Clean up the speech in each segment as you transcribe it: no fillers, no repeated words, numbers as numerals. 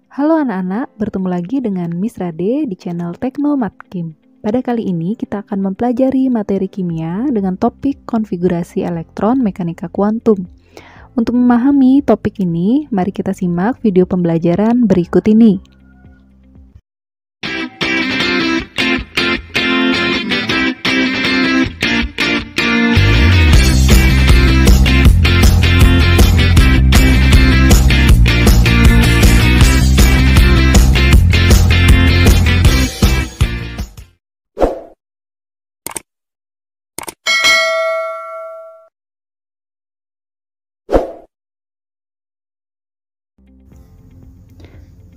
Halo anak-anak, bertemu lagi dengan Miss Rade di channel Tekno Matkim. Pada kali ini kita akan mempelajari materi kimia dengan topik konfigurasi elektron mekanika kuantum. Untuk memahami topik ini, mari kita simak video pembelajaran berikut ini.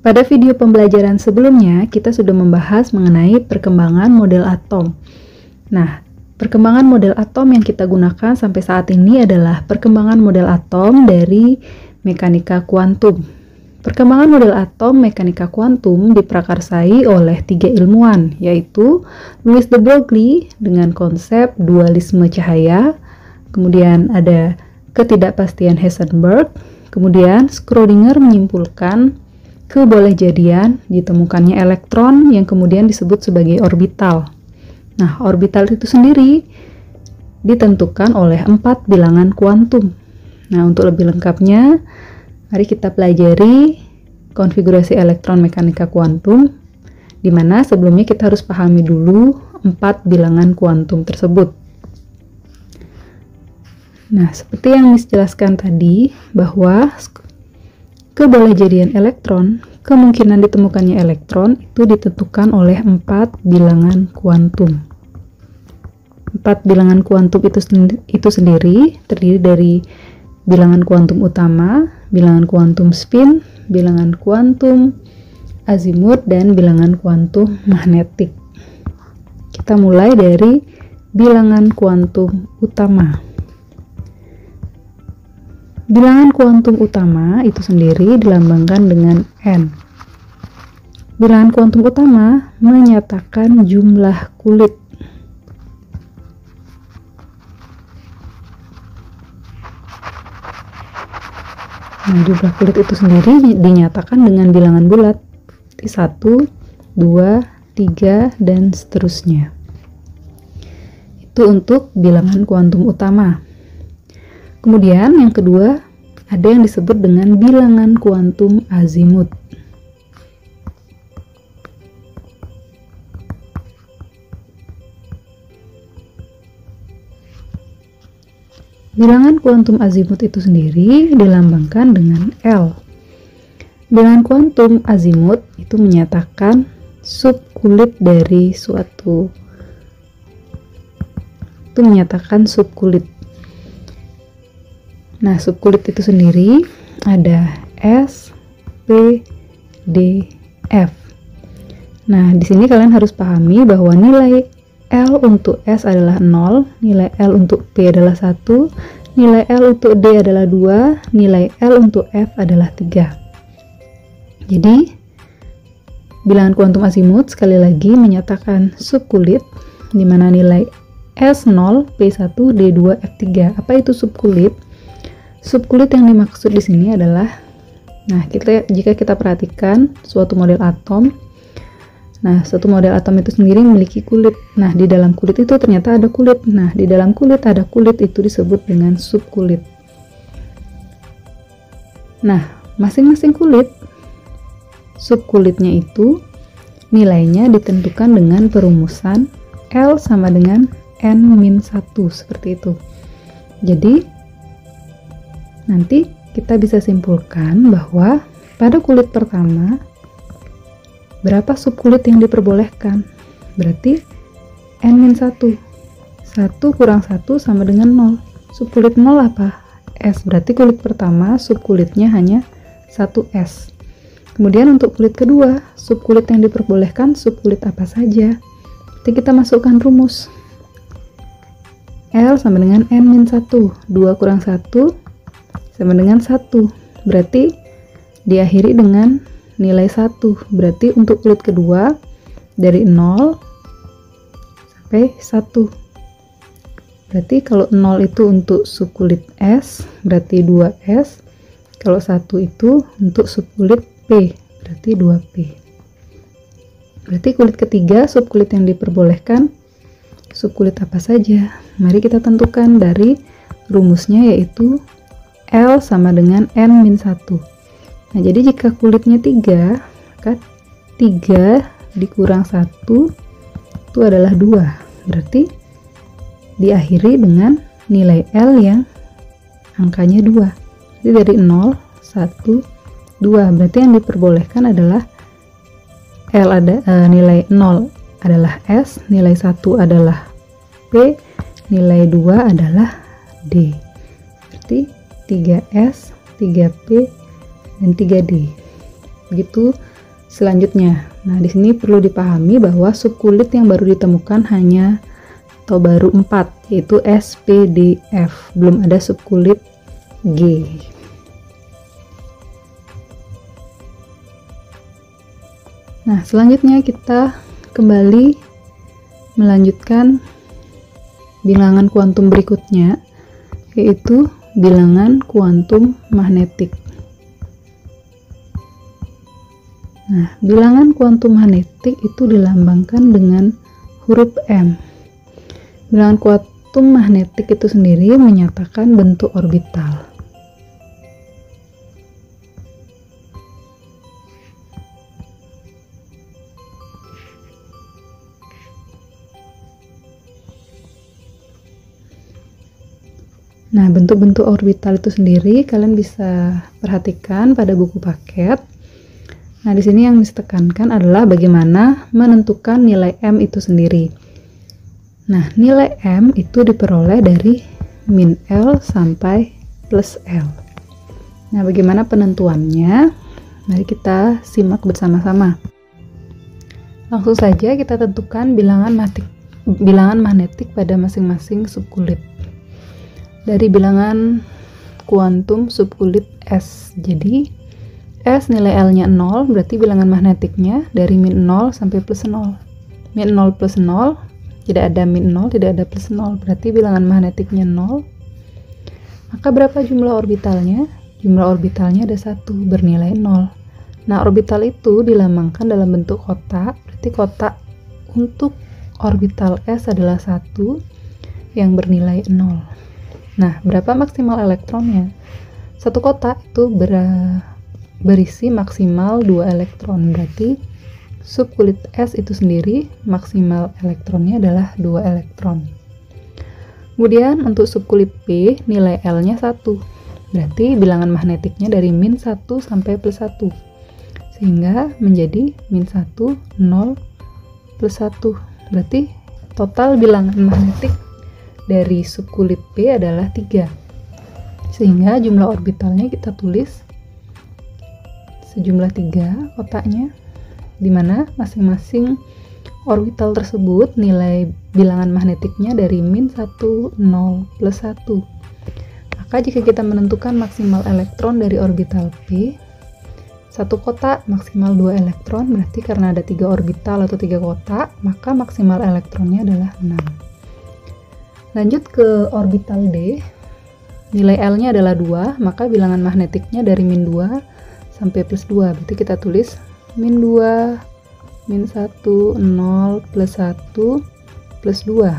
Pada video pembelajaran sebelumnya, kita sudah membahas mengenai perkembangan model atom. Nah, perkembangan model atom yang kita gunakan sampai saat ini adalah perkembangan model atom dari mekanika kuantum. Perkembangan model atom mekanika kuantum diprakarsai oleh 3 ilmuwan, yaitu Louis de Broglie dengan konsep dualisme cahaya, kemudian ada ketidakpastian Heisenberg, kemudian Schrödinger menyimpulkan kebolehjadian ditemukannya elektron yang kemudian disebut sebagai orbital. Nah, orbital itu sendiri ditentukan oleh 4 bilangan kuantum. Nah, untuk lebih lengkapnya, mari kita pelajari konfigurasi elektron mekanika kuantum, di mana sebelumnya kita harus pahami dulu 4 bilangan kuantum tersebut. Nah, seperti yang dijelaskan tadi, bahwa kebolehjadian elektron, kemungkinan ditemukannya elektron itu ditentukan oleh 4 bilangan kuantum. 4 bilangan kuantum itu sendiri terdiri dari bilangan kuantum utama, bilangan kuantum spin, bilangan kuantum azimut, dan bilangan kuantum magnetik. Kita mulai dari bilangan kuantum utama. Bilangan kuantum utama itu sendiri dilambangkan dengan N. Bilangan kuantum utama menyatakan jumlah kulit. Nah, jumlah kulit itu sendiri dinyatakan dengan bilangan bulat. 1, 2, 3, dan seterusnya. Itu untuk bilangan kuantum utama. Kemudian yang kedua, ada yang disebut dengan bilangan kuantum azimut. Bilangan kuantum azimut itu sendiri dilambangkan dengan L. Bilangan kuantum azimut itu menyatakan subkulit dari suatu, itu menyatakan subkulit. Nah, subkulit itu sendiri ada S, P, D, F. Nah, di sini kalian harus pahami bahwa nilai L untuk S adalah 0, nilai L untuk P adalah 1, nilai L untuk D adalah 2, nilai L untuk F adalah 3. Jadi, bilangan kuantum azimut sekali lagi menyatakan subkulit, di mana nilai S 0, P 1, D 2, F 3. Apa itu subkulit? Subkulit yang dimaksud di sini adalah, nah, jika kita perhatikan suatu model atom, nah, suatu model atom itu sendiri memiliki kulit. Nah, di dalam kulit itu ternyata ada kulit. Nah, di dalam kulit ada kulit, itu disebut dengan subkulit. Nah, masing-masing kulit, subkulitnya itu nilainya ditentukan dengan perumusan L sama dengan N-1, seperti itu. Jadi, nanti kita bisa simpulkan bahwa pada kulit pertama, berapa subkulit yang diperbolehkan? Berarti N-1. 1 kurang 1 sama dengan 0. Subkulit 0 apa? S. Berarti kulit pertama subkulitnya hanya 1S. Kemudian untuk kulit kedua, subkulit yang diperbolehkan subkulit apa saja? Nanti kita masukkan rumus. L sama dengan N-1. 2 kurang 1 sama dengan 1. Berarti diakhiri dengan nilai 1. Berarti untuk kulit kedua dari 0 sampai 1. Berarti kalau 0 itu untuk subkulit S, berarti 2S. Kalau 1 itu untuk subkulit P, berarti 2P. Berarti kulit ketiga, subkulit yang diperbolehkan, subkulit apa saja? Mari kita tentukan dari rumusnya, yaitu L sama dengan N-1. Nah, jadi jika kulitnya 3, maka 3 dikurang 1 itu adalah 2. Berarti diakhiri dengan nilai L yang angkanya 2. Jadi dari 0, 1, 2. Berarti yang diperbolehkan adalah L nilai 0 adalah S, nilai 1 adalah P, nilai 2 adalah D. Berarti 3S, 3P, dan 3D. Begitu selanjutnya. Nah, di sini perlu dipahami bahwa subkulit yang baru ditemukan baru 4, yaitu S, P, D, F. Belum ada subkulit G. Nah, selanjutnya kita kembali melanjutkan bilangan kuantum berikutnya, yaitu bilangan kuantum magnetik. Nah, bilangan kuantum magnetik itu dilambangkan dengan huruf M. Bilangan kuantum magnetik itu sendiri menyatakan bentuk orbital. Nah, bentuk-bentuk orbital itu sendiri kalian bisa perhatikan pada buku paket. Nah, di sini yang ditekankan adalah bagaimana menentukan nilai M itu sendiri. Nah, nilai M itu diperoleh dari min L sampai plus L. Nah, bagaimana penentuannya? Mari kita simak bersama-sama. Langsung saja kita tentukan bilangan magnetik pada masing-masing subkulit. Dari bilangan kuantum subkulit S. Jadi S nilai L-nya 0, berarti bilangan magnetiknya dari min 0 sampai plus 0. Min 0 plus 0, tidak ada min 0, tidak ada plus 0, berarti bilangan magnetiknya 0. Maka berapa jumlah orbitalnya? Jumlah orbitalnya ada 1, bernilai 0. Nah, orbital itu dilambangkan dalam bentuk kotak, berarti kotak untuk orbital S adalah 1 yang bernilai 0. Nah, berapa maksimal elektronnya? Satu kotak itu berisi maksimal 2 elektron, berarti subkulit S itu sendiri maksimal elektronnya adalah 2 elektron. Kemudian untuk subkulit P nilai L-nya 1, berarti bilangan magnetiknya dari min 1 sampai plus 1, sehingga menjadi min 1, 0, plus 1, berarti total bilangan magnetik dari subkulit P adalah 3, sehingga jumlah orbitalnya kita tulis sejumlah 3 kotaknya, di mana masing-masing orbital tersebut nilai bilangan magnetiknya dari min 1, 0, plus 1. Maka jika kita menentukan maksimal elektron dari orbital P, satu kotak maksimal 2 elektron, berarti karena ada 3 orbital atau 3 kotak, maka maksimal elektronnya adalah 6. Lanjut ke orbital D, nilai L-nya adalah 2, maka bilangan magnetiknya dari min 2 sampai plus 2, berarti kita tulis min 2, min 1, 0, plus 1, plus 2.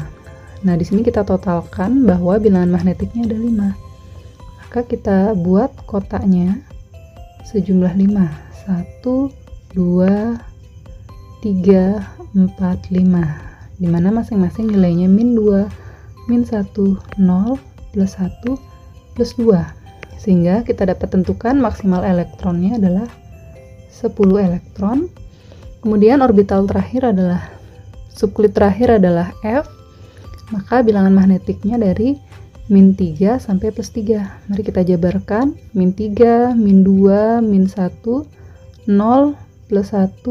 Nah, di sini kita totalkan bahwa bilangan magnetiknya ada 5. Maka kita buat kotaknya sejumlah 5. 1, 2, 3, 4, 5. Dimana masing-masing nilainya min 2, min 1, 0, plus 1, plus 2. Sehingga kita dapat tentukan maksimal elektronnya adalah 10 elektron. Kemudian orbital terakhir adalah, subkulit terakhir adalah F, maka bilangan magnetiknya dari min 3 sampai plus 3. Mari kita jabarkan, min 3, min 2, min 1, 0, plus 1,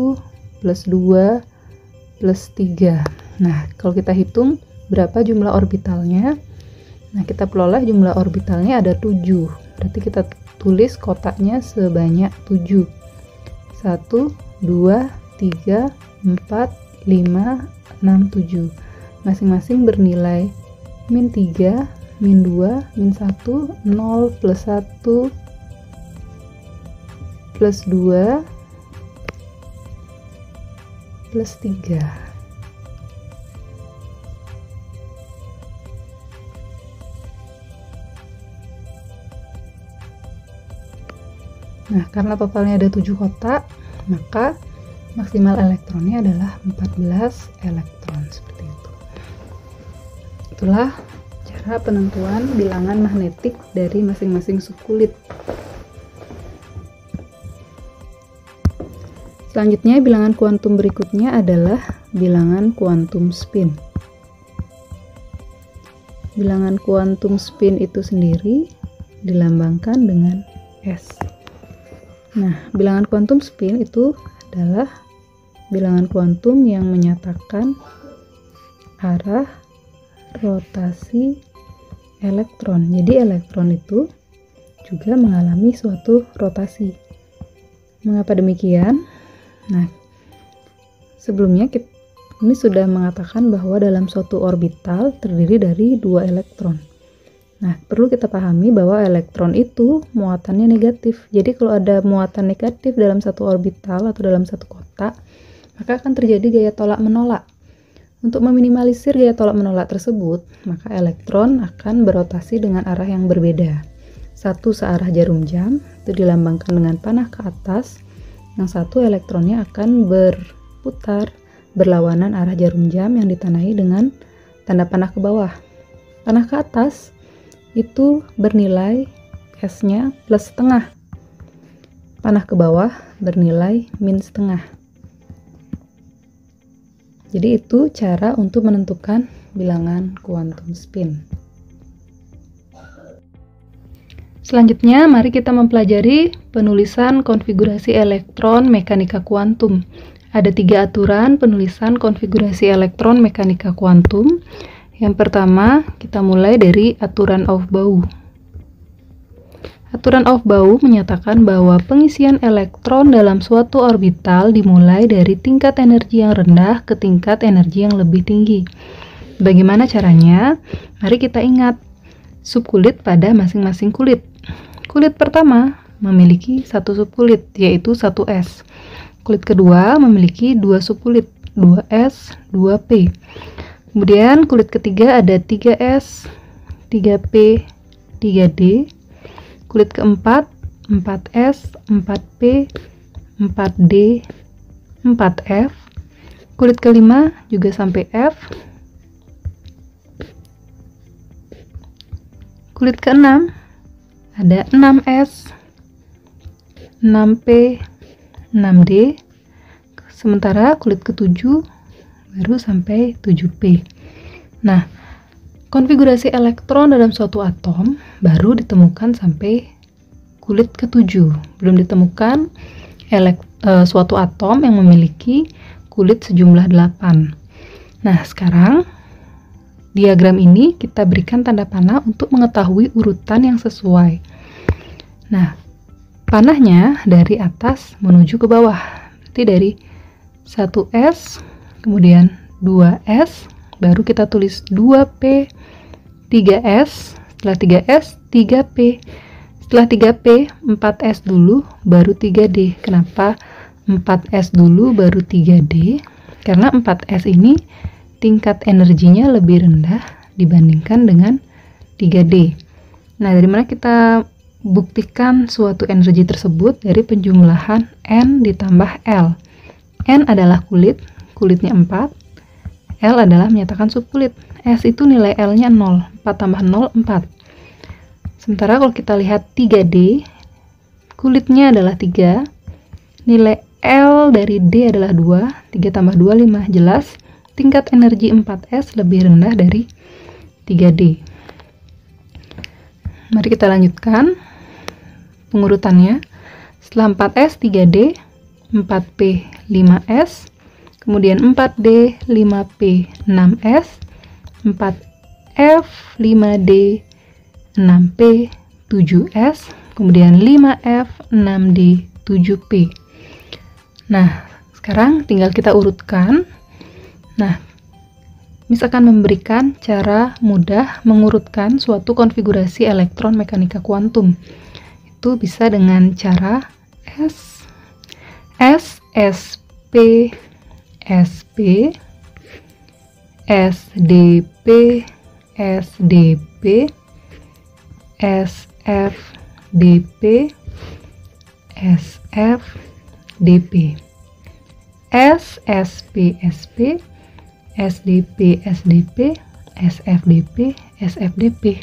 plus 2, plus 3. Nah, kalau kita hitung berapa jumlah orbitalnya? Nah, kita peroleh jumlah orbitalnya ada 7. Berarti kita tulis kotaknya sebanyak 7. 1, 2, 3, 4, 5, 6, 7. Masing-masing bernilai min 3, min 2, min 1, 0, plus 1, plus 2, plus 3. Nah, karena totalnya ada 7 kotak, maka maksimal elektronnya adalah 14 elektron, seperti itu. Itulah cara penentuan bilangan magnetik dari masing-masing subkulit. Selanjutnya, bilangan kuantum berikutnya adalah bilangan kuantum spin. Bilangan kuantum spin itu sendiri dilambangkan dengan S. Nah, bilangan kuantum spin itu adalah bilangan kuantum yang menyatakan arah rotasi elektron. Jadi elektron itu juga mengalami suatu rotasi. Mengapa demikian? Nah, sebelumnya kami sudah mengatakan bahwa dalam suatu orbital terdiri dari 2 elektron. Nah, perlu kita pahami bahwa elektron itu muatannya negatif. Jadi kalau ada muatan negatif dalam satu orbital atau dalam satu kotak, maka akan terjadi gaya tolak-menolak. Untuk meminimalisir gaya tolak-menolak tersebut, maka elektron akan berotasi dengan arah yang berbeda. Satu searah jarum jam, itu dilambangkan dengan panah ke atas. Yang satu elektronnya akan berputar berlawanan arah jarum jam yang ditandai dengan tanda panah ke bawah. Panah ke atas itu bernilai S-nya plus setengah. Panah ke bawah bernilai min setengah. Jadi itu cara untuk menentukan bilangan kuantum spin. Selanjutnya, mari kita mempelajari penulisan konfigurasi elektron mekanika kuantum. Ada 3 aturan penulisan konfigurasi elektron mekanika kuantum. Yang pertama, kita mulai dari aturan Aufbau. Aturan Aufbau menyatakan bahwa pengisian elektron dalam suatu orbital dimulai dari tingkat energi yang rendah ke tingkat energi yang lebih tinggi. Bagaimana caranya? Mari kita ingat subkulit pada masing-masing kulit. Kulit pertama memiliki 1 subkulit, yaitu 1s. Kulit kedua memiliki 2 subkulit, 2s, 2p. Kemudian kulit ketiga ada 3s, 3p, 3d. Kulit keempat 4s, 4p, 4d, 4f. Kulit kelima juga sampai f. Kulit keenam ada 6s, 6p, 6d. Sementara kulit ketujuh baru sampai 7p. Nah, konfigurasi elektron dalam suatu atom baru ditemukan sampai kulit ketujuh. Belum ditemukan suatu atom yang memiliki kulit sejumlah 8. Nah, sekarang diagram ini kita berikan tanda panah untuk mengetahui urutan yang sesuai. Nah, panahnya dari atas menuju ke bawah. Berarti dari 1s, kemudian 2s, baru kita tulis 2p, 3s, setelah 3s, 3p, setelah 3p, 4s dulu, baru 3d. Kenapa 4s dulu, baru 3d? Karena 4s ini tingkat energinya lebih rendah dibandingkan dengan 3d. Nah, dari mana kita buktikan suatu energi tersebut? Dari penjumlahan N ditambah L. N adalah kulit, kulitnya 4. L adalah menyatakan subkulit. S itu nilai L-nya 0. 4 tambah 0, 4. Sementara kalau kita lihat 3D, kulitnya adalah 3. Nilai L dari D adalah 2. 3 tambah 2, 5. Jelas, tingkat energi 4S lebih rendah dari 3D. Mari kita lanjutkan pengurutannya. Setelah 4S, 3D, 4P, 5S, kemudian 4D, 5P, 6S, 4F, 5D, 6P, 7S, kemudian 5F, 6D, 7P. Nah, sekarang tinggal kita urutkan. Nah, misalkan memberikan cara mudah mengurutkan suatu konfigurasi elektron mekanika kuantum. Itu bisa dengan cara S, P, SP, SDP, SDP, SFDP, SFDP, SSP, SP, SDP, SDP, SFDP, SFDP.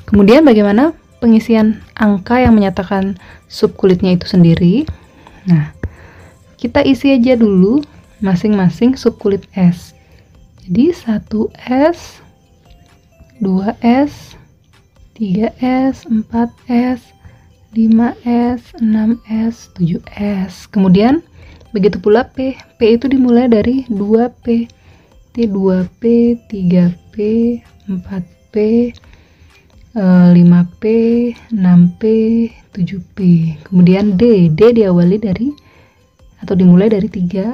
Kemudian bagaimana pengisian angka yang menyatakan subkulitnya itu sendiri? Nah, kita isi aja dulu masing-masing subkulit S. Jadi 1S, 2S, 3S, 4S, 5S, 6S, 7S. Kemudian begitu pula P. P itu dimulai dari 2P. T2P, 3P, 4P, 5P, 6P, 7P. Kemudian D. D diawali dari atau dimulai dari 3,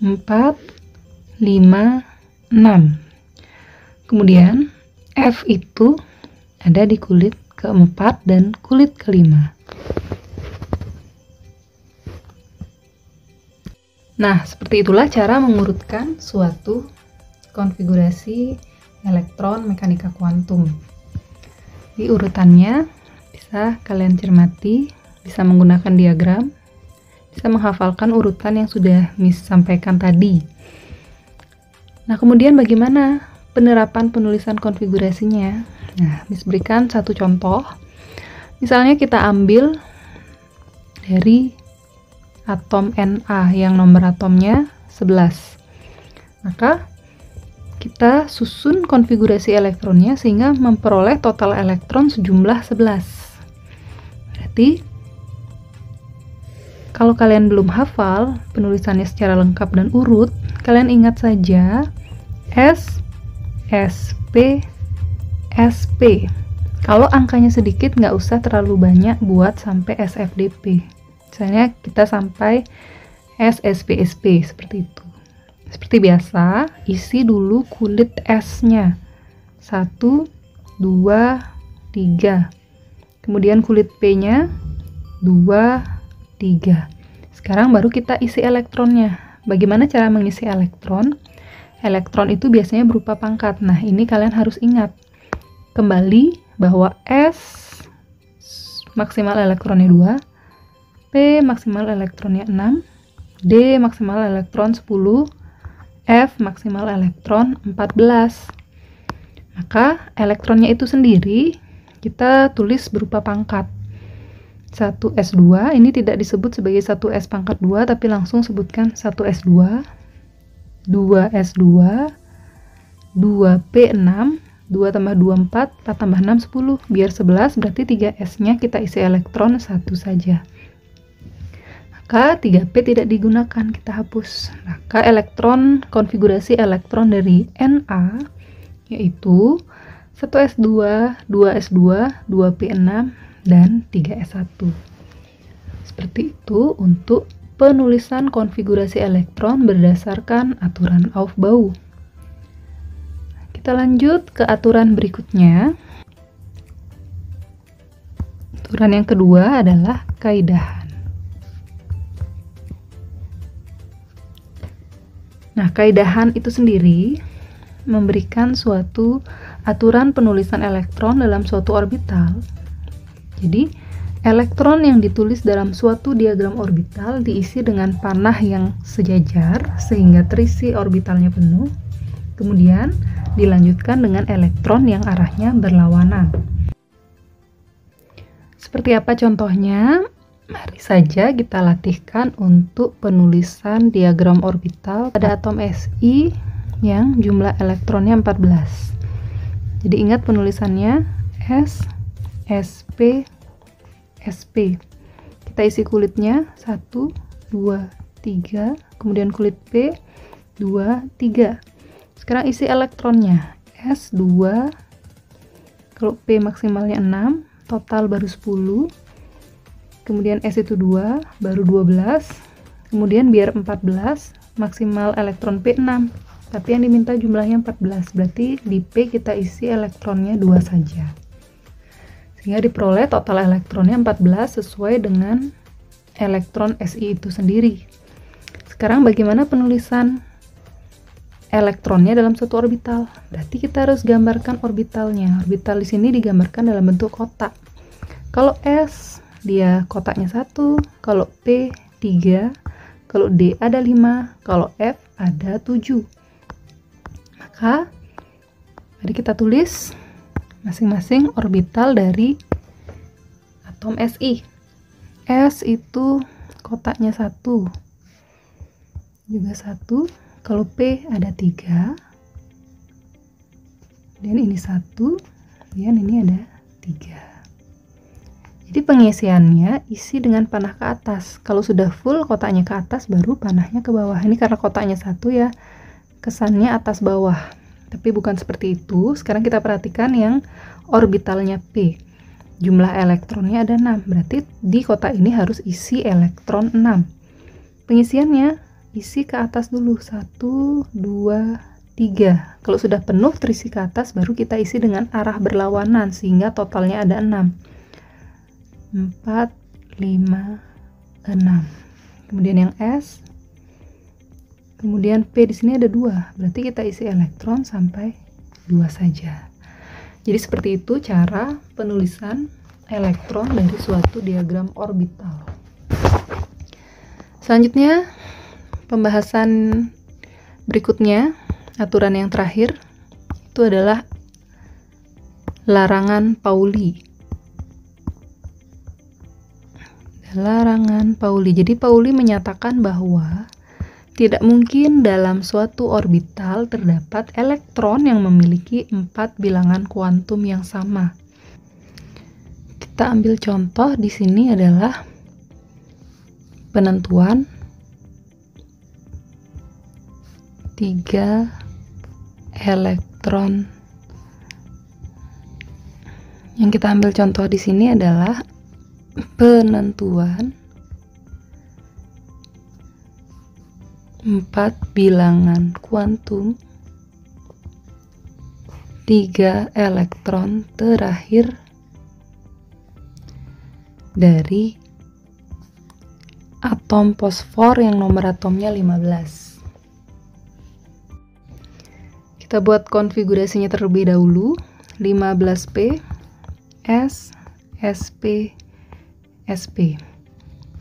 4, 5, 6. Kemudian F itu ada di kulit keempat dan kulit kelima. Nah, seperti itulah cara mengurutkan suatu konfigurasi elektron mekanika kuantum. Di urutannya bisa kalian cermati, bisa menggunakan diagram, bisa menghafalkan urutan yang sudah Miss sampaikan tadi. Nah, kemudian bagaimana penerapan penulisan konfigurasinya? Nah, Miss berikan satu contoh. Misalnya kita ambil dari atom Na yang nomor atomnya 11. Maka kita susun konfigurasi elektronnya sehingga memperoleh total elektron sejumlah 11. Berarti kalau kalian belum hafal penulisannya secara lengkap dan urut, kalian ingat saja S, SP, SP. Kalau angkanya sedikit nggak usah terlalu banyak buat sampai SFDP. Misalnya kita sampai SSP, SP seperti itu. Seperti biasa, isi dulu kulit S-nya. 1, 2, 3. Kemudian kulit P-nya 2, 3. Sekarang baru kita isi elektronnya. Bagaimana cara mengisi elektron? Elektron itu biasanya berupa pangkat. Nah, ini kalian harus ingat. Kembali bahwa S maksimal elektronnya 2, P maksimal elektronnya 6, D maksimal elektron 10, F maksimal elektron 14. Maka elektronnya itu sendiri kita tulis berupa pangkat. 1S2 ini tidak disebut sebagai 1S pangkat 2, tapi langsung sebutkan 1S2, 2S2, 2P6, 2 tambah 2, 4, 4 tambah 6, 10. Biar 11, berarti 3S-nya kita isi elektron 1 saja. Maka 3P tidak digunakan, kita hapus. Maka elektron, konfigurasi elektron dari Na yaitu 1S2, 2S2, 2P6, dan 3S1. Seperti itu untuk penulisan konfigurasi elektron berdasarkan aturan Aufbau. Kita lanjut ke aturan berikutnya. Aturan yang kedua adalah kaidahan. Nah, kaidahan itu sendiri memberikan suatu aturan penulisan elektron dalam suatu orbital. Jadi, elektron yang ditulis dalam suatu diagram orbital diisi dengan panah yang sejajar sehingga terisi orbitalnya penuh. Kemudian, dilanjutkan dengan elektron yang arahnya berlawanan. Seperti apa contohnya? Mari saja kita latihkan untuk penulisan diagram orbital pada atom Si yang jumlah elektronnya 14. Jadi ingat penulisannya S, SP, SP. Kita isi kulitnya 1, 2, 3, kemudian kulit P 2, 3. Sekarang isi elektronnya S2, kalau P maksimalnya 6, total baru 10. Kemudian S itu 2, baru 12. Kemudian biar 14, maksimal elektron P 6. Tapi yang diminta jumlahnya 14. Berarti di P kita isi elektronnya 2 saja. Sehingga diperoleh total elektronnya 14 sesuai dengan elektron Si itu sendiri. Sekarang bagaimana penulisan elektronnya dalam suatu orbital? Berarti kita harus gambarkan orbitalnya. Orbital di sini digambarkan dalam bentuk kotak. Kalau S dia kotaknya 1, kalau P 3, kalau D ada 5, kalau F ada 7. Maka mari kita tulis masing-masing orbital dari atom Si. S itu kotaknya 1, juga 1. Kalau P ada 3, dan ini 1, dan ini ada 3. Jadi pengisiannya isi dengan panah ke atas. Kalau sudah full kotaknya ke atas, baru panahnya ke bawah. Ini karena kotaknya 1 ya, kesannya atas bawah. Tapi bukan seperti itu. Sekarang kita perhatikan yang orbitalnya P. Jumlah elektronnya ada 6. Berarti di kotak ini harus isi elektron 6. Pengisiannya isi ke atas dulu. 1, 2, 3. Kalau sudah penuh terisi ke atas, baru kita isi dengan arah berlawanan sehingga totalnya ada 6. 4, 5, 6. Kemudian yang S. Kemudian P di sini ada 2, berarti kita isi elektron sampai 2 saja. Jadi seperti itu cara penulisan elektron dari suatu diagram orbital. Selanjutnya, pembahasan berikutnya, aturan yang terakhir, itu adalah larangan Pauli. Larangan Pauli. Jadi Pauli menyatakan bahwa tidak mungkin dalam suatu orbital terdapat elektron yang memiliki 4 bilangan kuantum yang sama. Kita ambil contoh di sini adalah penentuan 3 elektron. Yang kita ambil contoh di sini adalah penentuan 4 bilangan kuantum 3 elektron terakhir dari atom fosfor yang nomor atomnya 15. Kita buat konfigurasinya terlebih dahulu. 15P S SP SP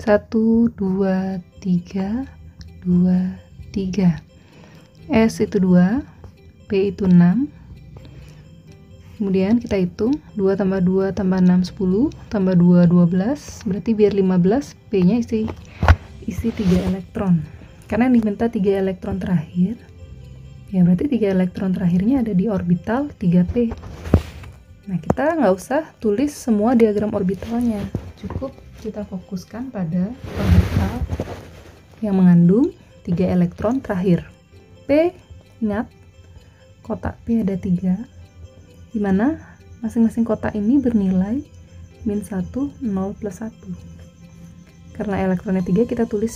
1 2 3 2, 3. S itu 2, P itu 6. Kemudian kita hitung 2 tambah 2 tambah 6 10 tambah 2 12, berarti biar 15, P-nya isi 3 elektron. Karena diminta 3 elektron terakhir, ya berarti 3 elektron terakhirnya ada di orbital 3P. Nah, kita nggak usah tulis semua diagram orbitalnya, cukup kita fokuskan pada orbital yang mengandung 3 elektron terakhir. P, ingat kotak P ada 3, di mana masing-masing kotak ini bernilai min 1, 0, plus 1. Karena elektronnya 3, kita tulis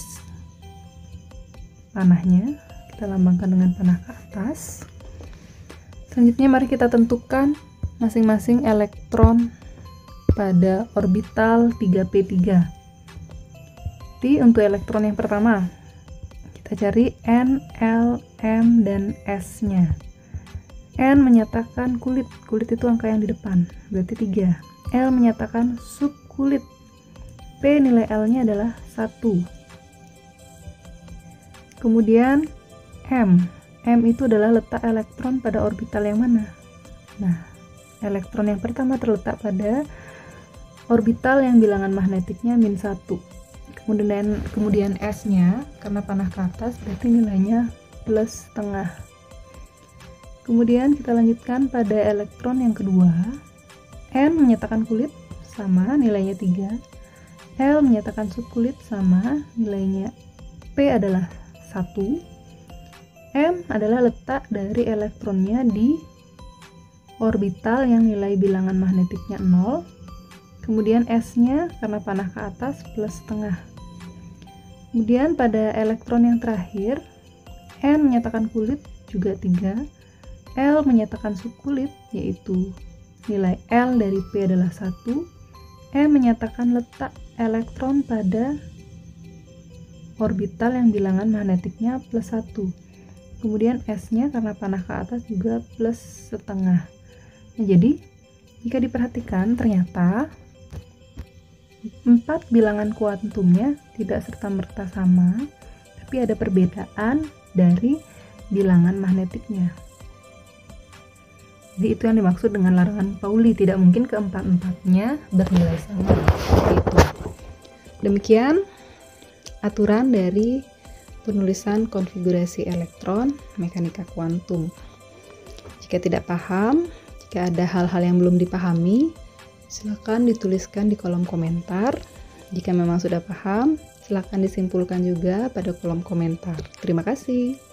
panahnya, kita lambangkan dengan panah ke atas. Selanjutnya mari kita tentukan masing-masing elektron pada orbital 3P3. Jadi untuk elektron yang pertama, kita cari N, L, M, dan S-nya. N menyatakan kulit. Kulit itu angka yang di depan, berarti 3. L menyatakan subkulit. P nilai L-nya adalah 1. Kemudian M. M itu adalah letak elektron pada orbital yang mana? Nah, elektron yang pertama terletak pada orbital yang bilangan magnetiknya min 1. Kemudian S-nya, karena panah ke atas, berarti nilainya plus setengah. Kemudian kita lanjutkan pada elektron yang kedua. N menyatakan kulit, sama, nilainya 3. L menyatakan subkulit, sama, nilainya P adalah 1. M adalah letak dari elektronnya di orbital yang nilai bilangan magnetiknya 0. Kemudian S-nya, karena panah ke atas, plus setengah. Kemudian pada elektron yang terakhir, N menyatakan kulit, juga 3. L menyatakan subkulit, yaitu nilai L dari P adalah 1. M menyatakan letak elektron pada orbital yang bilangan magnetiknya +1. Kemudian S-nya karena panah ke atas juga +1/2. Nah, jadi jika diperhatikan ternyata 4 bilangan kuantumnya tidak serta-merta sama, tapi ada perbedaan dari bilangan magnetiknya. Jadi itu yang dimaksud dengan larangan Pauli, tidak mungkin keempat-empatnya bernilai sama. Seperti itu. Demikian aturan dari penulisan konfigurasi elektron mekanika kuantum. Jika tidak paham, jika ada hal-hal yang belum dipahami, silakan dituliskan di kolom komentar. Jika memang sudah paham, silakan disimpulkan juga pada kolom komentar. Terima kasih.